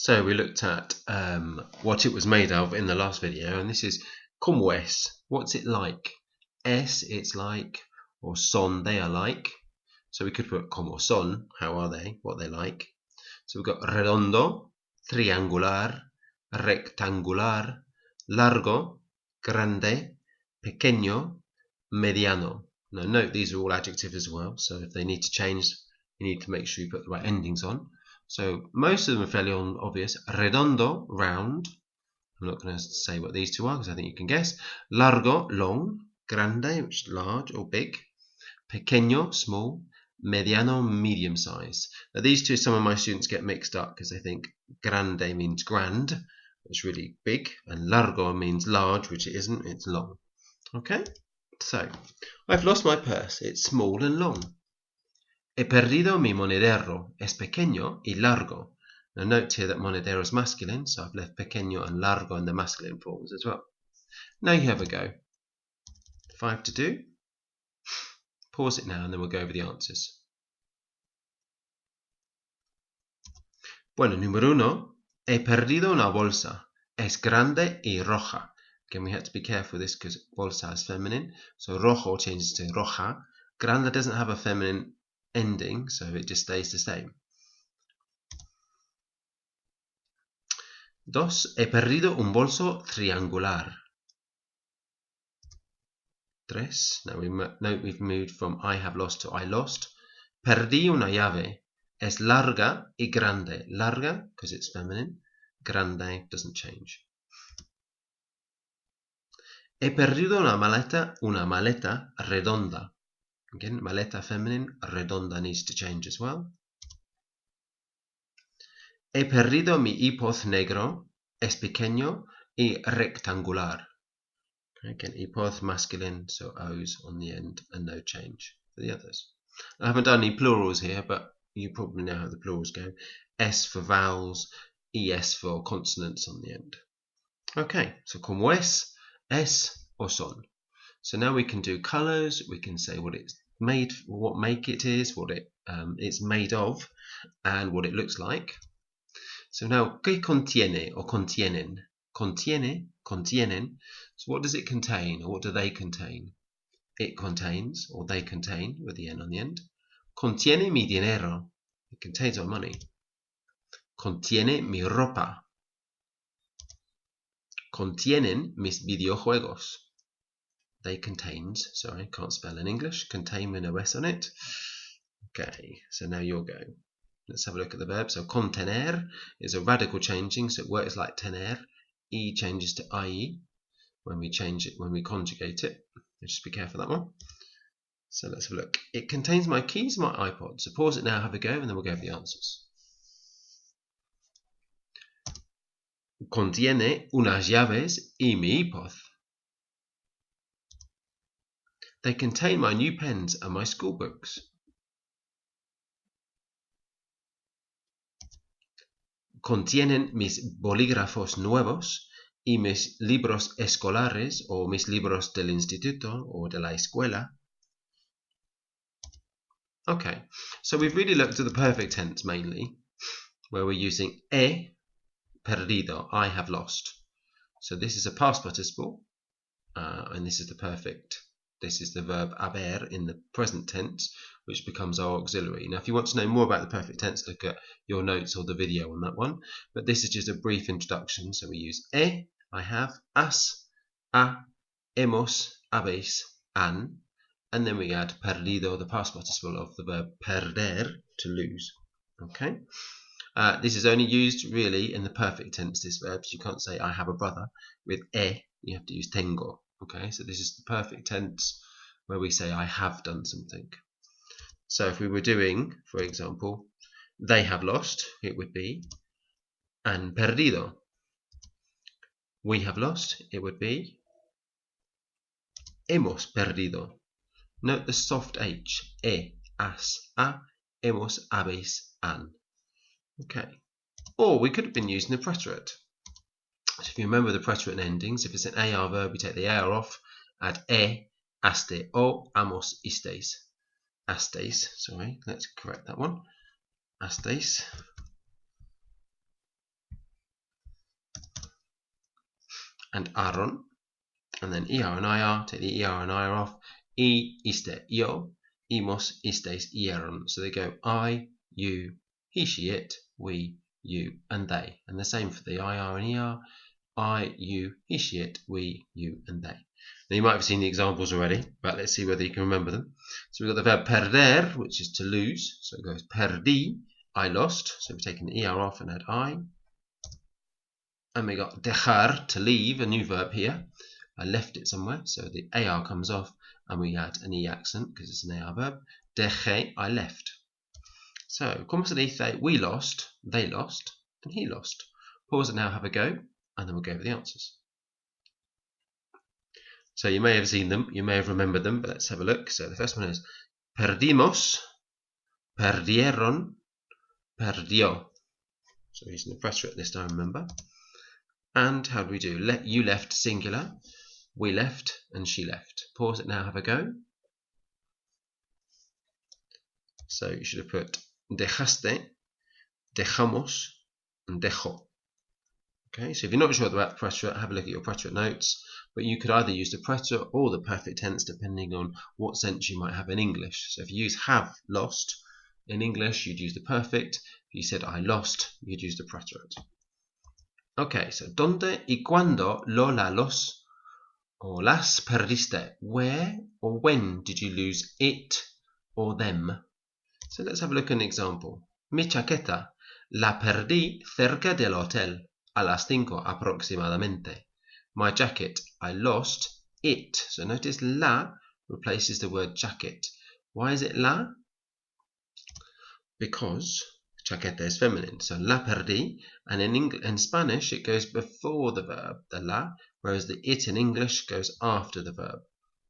So we looked at what it was made of in the last video, and this is como es. What's it like? Es, it's like, or son, they are like. So we could put como son, how are they, what they like. So we've got redondo, triangular, rectangular, largo, grande, pequeño, mediano. Now note these are all adjectives as well, so if they need to change, you need to make sure you put the right endings on. So most of them are fairly obvious. Redondo, round. I'm not going to say what these two are because I think you can guess. Largo, long. Grande, which is large or big. Pequeño, small. Mediano, medium size. Now these two, some of my students get mixed up because they think grande means grand, which is really big, and largo means large, which it isn't, it's long. Okay, so I've lost my purse. It's small and long. He perdido mi monedero. Es pequeño y largo. Now note here that monedero is masculine, so I've left pequeño and largo in the masculine forms as well. Now you have a go. 5 to do. Pause it now and then we'll go over the answers. Bueno, número 1. He perdido una bolsa. Es grande y roja. Again, we have to be careful with this because bolsa is feminine. So rojo changes to roja. Grande doesn't have a feminine ending, so it just stays the same. 2. He perdido un bolso triangular. 3. Now we note we've moved from I have lost to I lost. Perdí una llave. Es larga y grande. Larga, because it's feminine. Grande doesn't change. He perdido una maleta redonda. Again, maleta feminine, redonda needs to change as well. He perdido mi iPod negro. Es pequeño y rectangular. Again, iPod masculine, so O's on the end and no change for the others. I haven't done any plurals here, but you probably know how the plurals go. S for vowels, ES for consonants on the end. Okay, so como es or son. So now we can do colours, we can say what it's made, what make it is, what it's made of, and what it looks like. So now, ¿qué contiene or contienen? Contienen. So what does it contain, or what do they contain? It contains, or they contain, with the N on the end. Contiene mi dinero. It contains our money. Contiene mi ropa. Contienen mis videojuegos. They contains, sorry, can't spell in English, contain with no S on it. Okay, so now your go. Let's have a look at the verb. So contener is a radical changing, so it works like tener. E changes to IE when we change it, when we conjugate it. Just be careful of that one. So let's have a look. It contains my keys, my iPod. So pause it now, have a go, and then we'll go over the answers. Contiene unas llaves y mi iPod. They contain my new pens and my school books. Contienen mis bolígrafos nuevos y mis libros escolares, o mis libros del instituto o de la escuela. Okay, so we've really looked at the perfect tense mainly, where we're using he perdido, I have lost. So this is a past participle, and this is the perfect. This is the verb haber in the present tense, which becomes our auxiliary. Now, if you want to know more about the perfect tense, look at your notes or the video on that one. But this is just a brief introduction. So we use I have, has, ha, hemos, habéis, han, and then we add perdido, the past participle of the verb perder, to lose. Okay. This is only used really in the perfect tense, this verb. So you can't say I have a brother with you have to use tengo. Okay, so this is the perfect tense where we say I have done something. So if we were doing, for example, they have lost, it would be han perdido. We have lost, it would be hemos perdido. Note the soft H, has, ha, hemos, habéis, han. Okay, or we could have been using the preterite. So if you remember the preterite endings, if it's an AR verb, you take the AR off, add haste, o, amos, isteis. Hasteis, sorry, let's correct that one. Hasteis. and aron. And then er and ir, take the er and ir off. I iste io, imos istes ieron. So they go I, you, he, she, it, we, you, and they. And the same for the ir and er. I, you, he, she, it, we, you, and they. Now you might have seen the examples already, but let's see whether you can remember them. So we've got the verb perder, which is to lose. So it goes perdi, I lost. So we've taken the er off and add I. And we got dejar, to leave, a new verb here. I left it somewhere, so the AR comes off, and we add an E accent, because it's an AR verb. Dejé, I left. So, como se dice, we lost, they lost, and he lost. Pause it now, have a go, and then we'll go over the answers. So you may have seen them, you may have remembered them, but let's have a look. So the first one is perdimos, perdieron, perdió. So using the preterite this time, remember. And how do we do? You left, singular. We left, and she left. Pause it now, have a go. So you should have put dejaste, dejamos, and dejó. Okay, so if you're not sure about the preterite, have a look at your preterite notes. But you could either use the preterite or the perfect tense, depending on what sense you might have in English. So if you use have lost in English, you'd use the perfect. If you said I lost, you'd use the preterite. Okay, so ¿dónde y cuándo los o las perdiste? Where or when did you lose it or them? So let's have a look at an example. Mi chaqueta la perdí cerca del hotel a las 5 aproximadamente. My jacket, I lost it. So notice la replaces the word jacket. Why is it la? Because chaqueta is feminine, so la perdí, and in Spanish it goes before the verb, the la, whereas the it in English goes after the verb.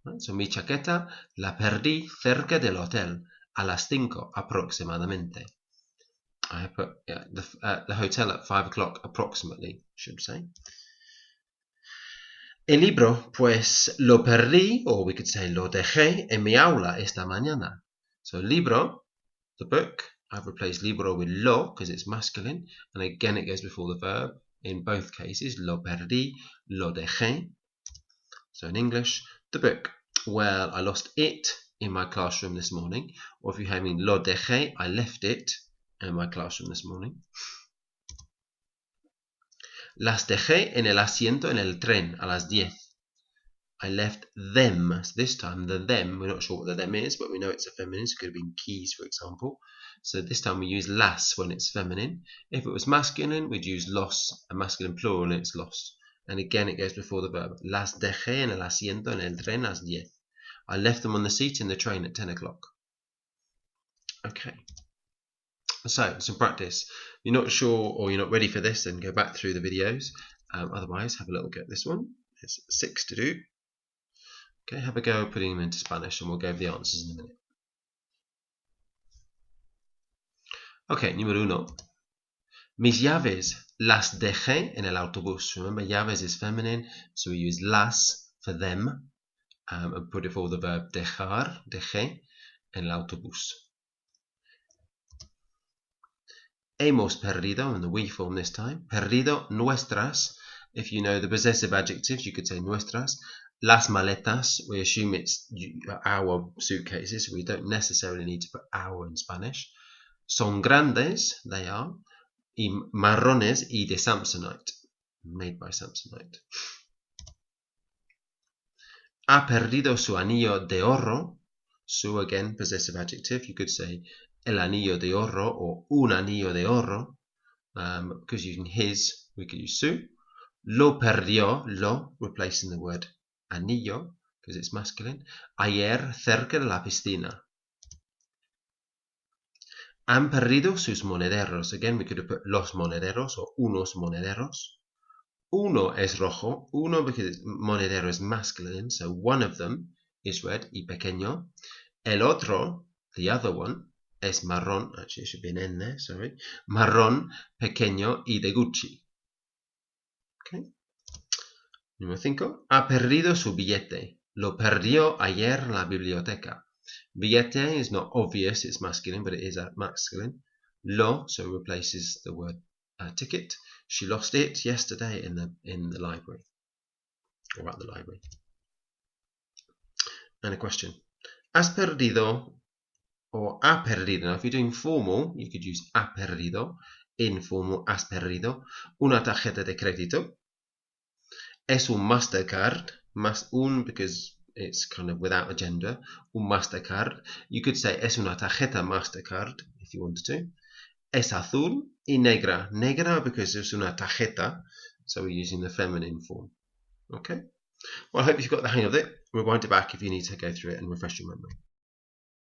Right? So mi chaqueta la perdí cerca del hotel a las 5 aproximadamente. I have put the hotel at 5 o'clock approximately, should say. El libro, pues lo perdí, or we could say lo dejé en mi aula esta mañana. So libro, the book, I've replaced libro with lo because it's masculine, and again it goes before the verb. In both cases, lo perdí, lo dejé. So in English, the book. Well, I lost it in my classroom this morning. Or if you have mean lo dejé, I left it in my classroom this morning. Las dejé en el asiento en el tren a las 10. I left them. So this time, the them, we're not sure what the them is, but we know it's a feminine, so it could have been keys, for example. So this time we use las when it's feminine. If it was masculine, we'd use los, a masculine plural, and it's los. And again, it goes before the verb. Las dejé en el asiento en el tren a las 10. I left them on the seat in the train at 10 o'clock. Okay. So, some practice. You're not sure or you're not ready for this, then go back through the videos. Otherwise, have a little go at this one. There's 6 to do. Okay, have a go putting them into Spanish, and we'll go over the answers in a minute. Okay, número 1. Mis llaves las dejé en el autobús. Remember, llaves is feminine, so we use las for them, and put it for the verb dejar, dejé, en el autobús. Hemos perdido, in the we form this time. Perdido nuestras. If you know the possessive adjectives, you could say nuestras. Las maletas, we assume it's our suitcases. We don't necessarily need to put our in Spanish. Son grandes, they are. Y marrones y de Samsonite, made by Samsonite. Ha perdido su anillo de oro. Su, again, possessive adjective. You could say el anillo de oro or un anillo de oro. Because using his, we could use su. Lo perdió, lo, replacing the word anillo, because it's masculine. Ayer cerca de la piscina. Han perdido sus monederos. Again, we could have put los monederos or unos monederos. Uno es rojo. Uno because monedero is masculine, so one of them is red y pequeño. El otro, the other one, es marrón. Actually, it should be an N there, sorry. Marrón, pequeño y de Gucci. Okay. Número 5. Ha perdido su billete. Lo perdió ayer en la biblioteca. Billete is not obvious, it's masculine, but it is masculine. Lo, so replaces the word ticket. She lost it yesterday in the library. or at the library. And a question. Has perdido or ha perdido. Now, if you're doing formal, you could use ha perdido. Informal, has perdido una tarjeta de crédito. Es un Mastercard. Un because it's kind of without a gender. Un Mastercard. You could say es una tarjeta Mastercard if you wanted to. Es azul y negra. Negra because it's una tarjeta, so we're using the feminine form. Okay? Well, I hope you've got the hang of it. Rewind it back if you need to go through it and refresh your memory.